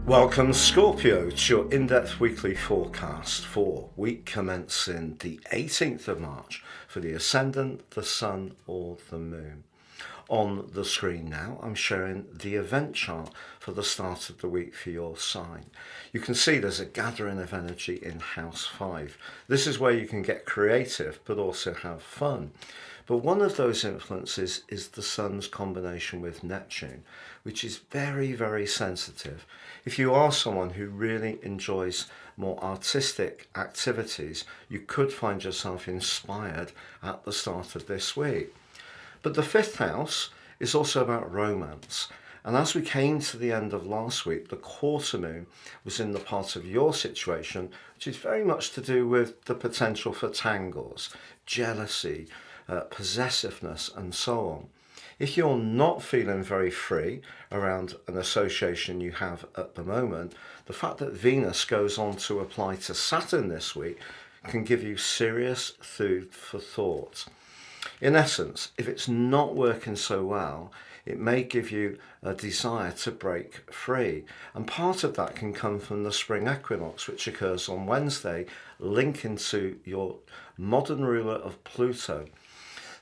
Welcome Scorpio to your in-depth weekly forecast for week commencing the 18th of March for the Ascendant, the Sun or the Moon. On the screen now I'm showing the event chart for the start of the week for your sign. You can see there's a gathering of energy in house 5. This is where you can get creative but also have fun. But one of those influences is the Sun's combination with Neptune, which is very, very sensitive. If you are someone who really enjoys more artistic activities, you could find yourself inspired at the start of this week. But the fifth house is also about romance. And as we came to the end of last week, the quarter moon was in the part of your situation, which is very much to do with the potential for tangles, jealousy, possessiveness and so on. If you're not feeling very free around an association you have at the moment, the fact that Venus goes on to apply to Saturn this week can give you serious food for thought. In essence, if it's not working so well, it may give you a desire to break free. And part of that can come from the spring equinox, which occurs on Wednesday, linking to your modern ruler of Pluto.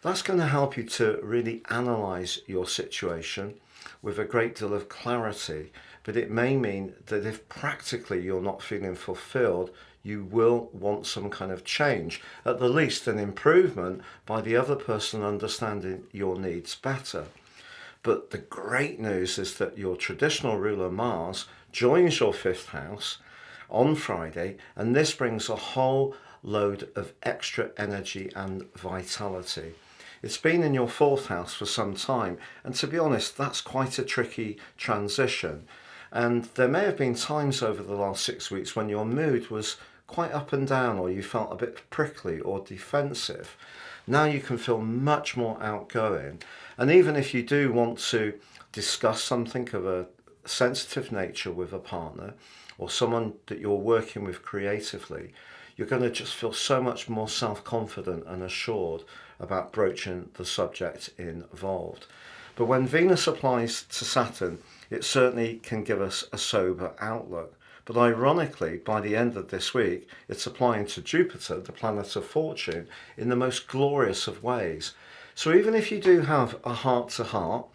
That's going to help you to really analyse your situation with a great deal of clarity, but it may mean that if practically you're not feeling fulfilled, you will want some kind of change, at the least an improvement by the other person understanding your needs better. But the great news is that your traditional ruler Mars joins your fifth house on Friday, and this brings a whole load of extra energy and vitality. It's been in your fourth house for some time, and to be honest, that's quite a tricky transition. And there may have been times over the last 6 weeks when your mood was quite up and down, or you felt a bit prickly or defensive. Now you can feel much more outgoing. And even if you do want to discuss something of a sensitive nature with a partner or someone that you're working with creatively, you're going to just feel so much more self-confident and assured about broaching the subject involved. But when Venus applies to Saturn, it certainly can give us a sober outlook. But ironically, by the end of this week, it's applying to Jupiter, the planet of fortune, in the most glorious of ways. So even if you do have a heart-to-heart,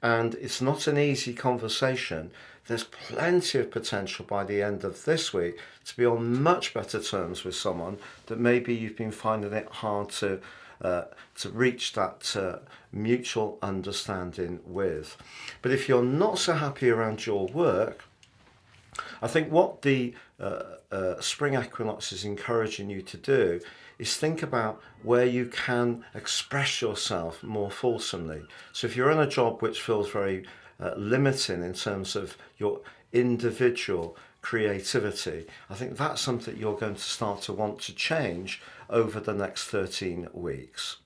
and it's not an easy conversation, there's plenty of potential by the end of this week to be on much better terms with someone that maybe you've been finding it hard to reach that mutual understanding with. But if you're not so happy around your work, I think what the spring equinox is encouraging you to do is think about where you can express yourself more fulsomely. So if you're in a job which feels very limiting in terms of your individual creativity, I think that's something you're going to start to want to change over the next 13 weeks.